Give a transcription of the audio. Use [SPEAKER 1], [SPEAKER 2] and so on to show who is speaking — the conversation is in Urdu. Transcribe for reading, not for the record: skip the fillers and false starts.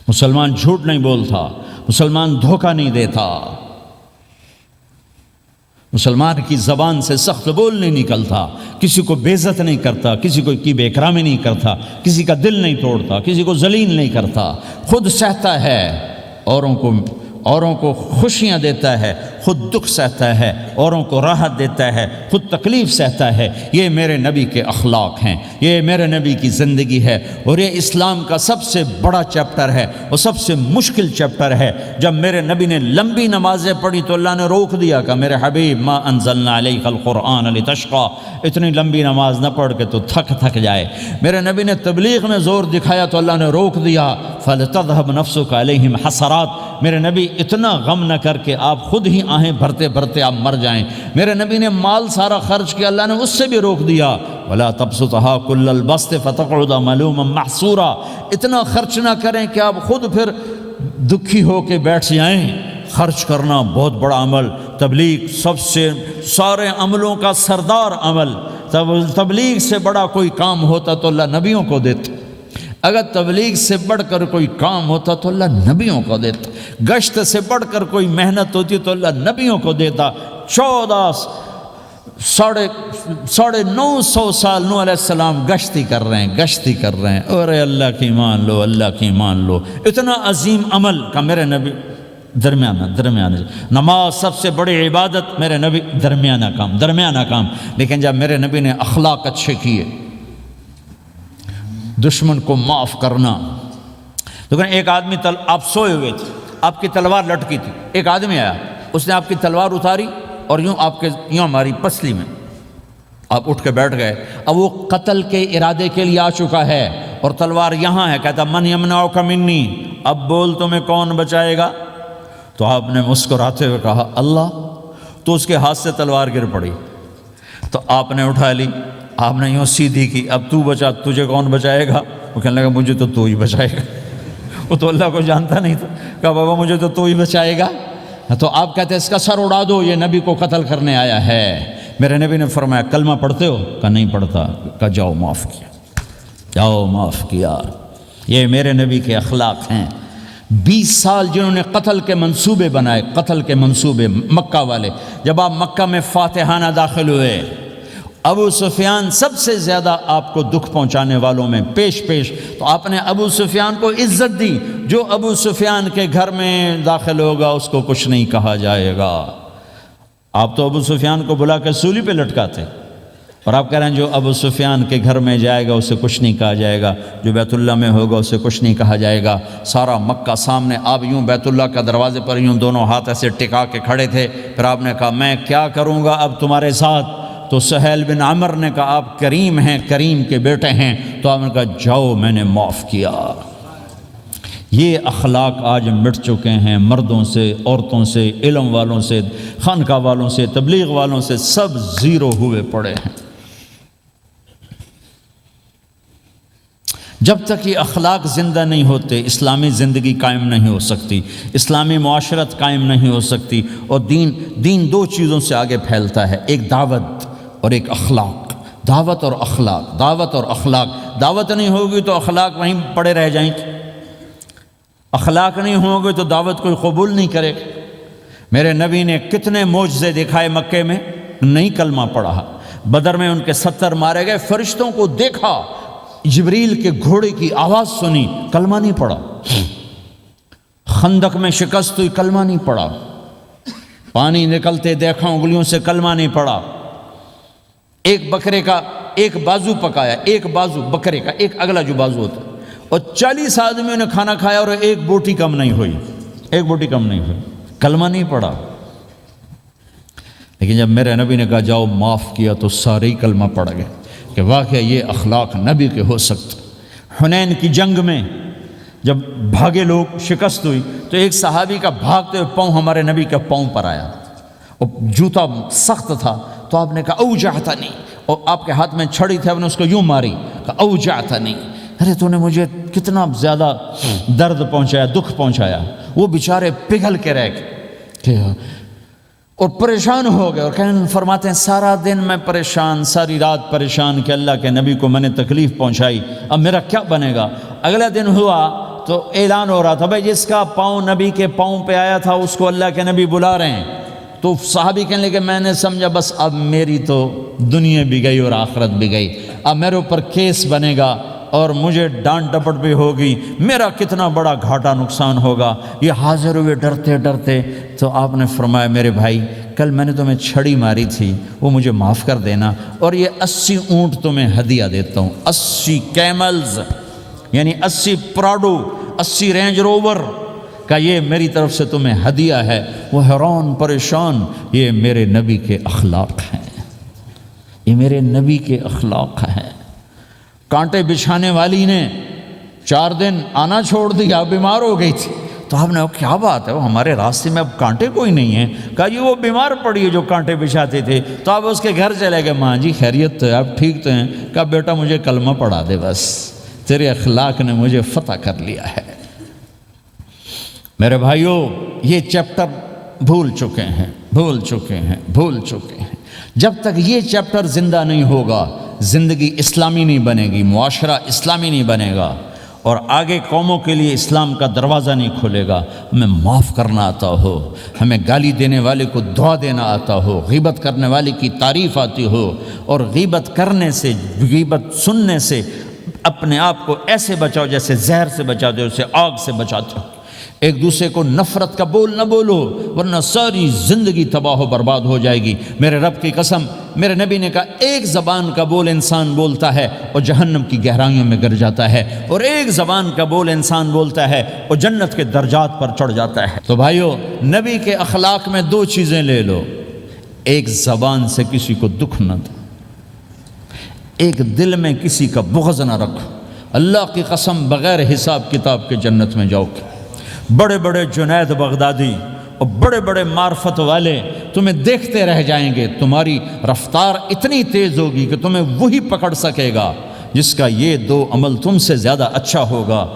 [SPEAKER 1] مسلمان جھوٹ نہیں بولتا، مسلمان دھوکہ نہیں دیتا، مسلمان کی زبان سے سخت بول نہیں نکلتا، کسی کو بے عزت نہیں کرتا، کسی کو کی بے اکرامی نہیں کرتا، کسی کا دل نہیں توڑتا، کسی کو ذلیل نہیں کرتا، خود سہتا ہے، اوروں کو خوشیاں دیتا ہے، خود دکھ سہتا ہے، اوروں کو راحت دیتا ہے، خود تکلیف سہتا ہے۔ یہ میرے نبی کے اخلاق ہیں، یہ میرے نبی کی زندگی ہے، اور یہ اسلام کا سب سے بڑا چیپٹر ہے اور سب سے مشکل چیپٹر ہے۔ جب میرے نبی نے لمبی نمازیں پڑھی تو اللہ نے روک دیا کہ میرے حبیب ما انزلنا علیک القرآن لتشقی، اتنی لمبی نماز نہ پڑھ کے تو تھک جائے۔ میرے نبی نے تبلیغ میں زور دکھایا تو اللہ نے روک دیا، فلتذهب نفسک علیہم حسرات، میرے نبی اتنا غم نہ کر کے آپ خود ہی آہیں بھرتے بھرتے آپ مر جائیں۔ میرے نبی نے مال سارا خرچ کیا، اللہ نے اس سے بھی روک دیا، ولا تبسطها كل البسط فتقعد ملوما محسورا، اتنا خرچ نہ کریں کہ آپ خود پھر دکھی ہو کے بیٹھ جائیں۔ خرچ کرنا بہت بڑا عمل، تبلیغ سب سے سارے عملوں کا سردار عمل، تبلیغ سے بڑا کوئی کام ہوتا تو اللہ نبیوں کو دیتا، اگر تبلیغ سے بڑھ کر کوئی کام ہوتا تو اللہ نبیوں کو دیتا، گشت سے بڑھ کر کوئی محنت ہوتی تو اللہ نبیوں کو دیتا۔ 950 سال نوح علیہ السلام گشتی کر رہے ہیں، اور اللہ کی مان لو، اللہ کی مان لو، اتنا عظیم عمل کا میرے نبی درمیانہ نماز سب سے بڑی عبادت، میرے نبی درمیانہ کام، لیکن جب میرے نبی نے اخلاق اچھے کیے، دشمن کو معاف کرنا۔ لیکن ایک آدمی آپ سوئے ہوئے تھے، آپ کی تلوار لٹکی تھی، ایک آدمی آیا، اس نے آپ کی تلوار اتاری اور یوں ہماری پسلی میں، آپ اٹھ کے بیٹھ گئے۔ اب وہ قتل کے ارادے کے لیے آ چکا ہے اور تلوار یہاں ہے، کہتا من یمنعک منی، اب بول تمہیں کون بچائے گا؟ تو آپ نے مسکراتے ہوئے کہا اللہ، تو اس کے ہاتھ سے تلوار گر پڑی، تو آپ نے اٹھا لی، آپ نے یوں سیدھی کی، اب تو بچا، تجھے کون بچائے گا؟ وہ کہنے لگا مجھے تو ہی بچائے گا، وہ تو اللہ کو جانتا نہیں تھا، کہا بابا مجھے تو ہی بچائے گا۔ تو آپ کہتے ہیں اس کا سر اڑا دو، یہ نبی کو قتل کرنے آیا ہے۔ میرے نبی نے فرمایا کلمہ پڑھتے ہو؟ کہا نہیں پڑھتا۔ کہا جاؤ معاف کیا۔ یہ میرے نبی کے اخلاق ہیں۔ 20 سال جنہوں نے قتل کے منصوبے بنائے، قتل کے منصوبے، مکہ والے، جب آپ مکہ میں فاتحانہ داخل ہوئے، ابو سفیان سب سے زیادہ آپ کو دکھ پہنچانے والوں میں پیش تو آپ نے ابو سفیان کو عزت دی۔ جو ابو سفیان کے گھر میں داخل ہوگا اس کو کچھ نہیں کہا جائے گا۔ آپ تو ابو سفیان کو بلا کے سولی پہ لٹکاتے، اور آپ کہہ رہے ہیں جو ابو سفیان کے گھر میں جائے گا اسے کچھ نہیں کہا جائے گا، جو بیت اللہ میں ہوگا اسے کچھ نہیں کہا جائے گا۔ سارا مکہ سامنے، آپ یوں بیت اللہ کا دروازے پر یوں دونوں ہاتھ ایسے ٹکا کے کھڑے تھے۔ پھر آپ نے کہا میں کیا کروں گا اب تمہارے ساتھ؟ تو سہیل بن عمر نے کہا آپ کریم ہیں، کریم کے بیٹے ہیں، تو آپ نے کہا جاؤ میں نے معاف کیا۔ یہ اخلاق آج مٹ چکے ہیں، مردوں سے، عورتوں سے، علم والوں سے، خانقاہ والوں سے، تبلیغ والوں سے، سب زیرو ہوئے پڑے ہیں۔ جب تک یہ اخلاق زندہ نہیں ہوتے اسلامی زندگی قائم نہیں ہو سکتی، اسلامی معاشرت قائم نہیں ہو سکتی، اور دین دو چیزوں سے آگے پھیلتا ہے، ایک دعوت اور ایک اخلاق۔ دعوت اور اخلاق، دعوت نہیں ہوگی تو اخلاق وہیں پڑے رہ جائیں گے، اخلاق نہیں ہوں گے تو دعوت کوئی قبول نہیں کرے گا۔ میرے نبی نے کتنے معجزے دکھائے مکے میں، نہیں کلمہ پڑھا۔ بدر میں ان کے 70 مارے گئے، فرشتوں کو دیکھا، جبریل کے گھوڑے کی آواز سنی، کلمہ نہیں پڑھا۔ خندق میں شکست ہوئی، کلمہ نہیں پڑھا۔ پانی نکلتے دیکھا انگلیوں سے، کلمہ نہیں پڑھا۔ ایک بکرے کا ایک بازو پکایا، ایک بازو بکرے کا، ایک اگلا جو بازو ہوتا، اور 40 آدمیوں نے کھانا کھایا اور ایک بوٹی کم نہیں ہوئی، کلمہ نہیں پڑھا۔ لیکن جب میرے نبی نے کہا جاؤ معاف کیا تو سارے ہی کلمہ پڑھ گئے کہ واقعہ یہ اخلاق نبی کے ہو سکتے۔ حنین کی جنگ میں جب بھاگے لوگ، شکست ہوئی، تو ایک صحابی کا بھاگتے ہوئے پاؤں ہمارے نبی کے پاؤں پر آیا، اور جوتا سخت تھا، تو آپ نے کہا اوجعتنی، اور آپ کے ہاتھ میں چھڑی تھی، آپ نے اس کو یوں ماری، کہا اوجعتنی، ارے تو نے مجھے کتنا زیادہ درد پہنچایا، دکھ پہنچایا۔ وہ بیچارے پگھل کے رہ گئے اور پریشان ہو گئے، اور فرماتے ہیں سارا دن میں پریشان، ساری رات پریشان کہ اللہ کے نبی کو میں نے تکلیف پہنچائی، اب میرا کیا بنے گا؟ اگلا دن ہوا تو اعلان ہو رہا تھا بھائی جس کا پاؤں نبی کے پاؤں پہ آیا تھا اس کو اللہ کے نبی بلا رہے ہیں. تو صحابی کہنے لگے میں نے سمجھا بس اب میری تو دنیا بھی گئی اور آخرت بھی گئی, اب میرے اوپر کیس بنے گا اور مجھے ڈانٹ ڈپٹ بھی ہوگی, میرا کتنا بڑا گھاٹا نقصان ہوگا. یہ حاضر ہوئے ڈرتے ڈرتے. تو آپ نے فرمایا میرے بھائی کل میں نے تمہیں چھڑی ماری تھی وہ مجھے معاف کر دینا, اور یہ 80 اونٹ تمہیں ہدیہ دیتا ہوں, 80 کیملز یعنی 80 پراڈو 80 رینج روور کا یہ میری طرف سے تمہیں ہدیہ ہے. وہ حیران پریشان, یہ میرے نبی کے اخلاق ہیں, یہ میرے نبی کے اخلاق ہیں. کانٹے بچھانے والی نے 4 دن آنا چھوڑ دیا, بیمار ہو گئی تھی. تو آپ نے کہا کیا بات ہے, وہ ہمارے راستے میں اب کانٹے کوئی نہیں ہیں. کہا جی وہ بیمار پڑی ہے جو کانٹے بچھاتے تھے. تو آپ اس کے گھر چلے گئے, ماں جی خیریت تو ہے, آپ ٹھیک تو ہیں؟ کہا بیٹا مجھے کلمہ پڑھا دے, بس تیرے اخلاق نے مجھے فتح کر لیا ہے. میرے بھائیوں یہ چیپٹر بھول چکے ہیں, بھول چکے ہیں, بھول چکے ہیں. جب تک یہ چیپٹر زندہ نہیں ہوگا زندگی اسلامی نہیں بنے گی, معاشرہ اسلامی نہیں بنے گا, اور آگے قوموں کے لیے اسلام کا دروازہ نہیں کھلے گا. ہمیں معاف کرنا آتا ہو, ہمیں گالی دینے والے کو دعا دینا آتا ہو, غیبت کرنے والے کی تعریف آتی ہو, اور غیبت کرنے سے, غیبت سننے سے اپنے آپ کو ایسے بچاؤ جیسے زہر سے بچاتے ہو, اسے آگ سے بچاتے ہو. ایک دوسرے کو نفرت کا بول نہ بولو ورنہ ساری زندگی تباہ و برباد ہو جائے گی. میرے رب کی قسم, میرے نبی نے کہا ایک زبان کا بول انسان بولتا ہے اور جہنم کی گہرائیوں میں گر جاتا ہے, اور ایک زبان کا بول انسان بولتا ہے اور جنت کے درجات پر چڑھ جاتا ہے. تو بھائیو نبی کے اخلاق میں 2 چیزیں لے لو, ایک زبان سے کسی کو دکھ نہ دو, ایک دل میں کسی کا بغض نہ رکھو. اللہ کی قسم بغیر حساب کتاب کے جنت میں جاؤ گے. بڑے بڑے جنید بغدادی اور بڑے بڑے معرفت والے تمہیں دیکھتے رہ جائیں گے, تمہاری رفتار اتنی تیز ہوگی کہ تمہیں وہی پکڑ سکے گا جس کا یہ 2 عمل تم سے زیادہ اچھا ہوگا,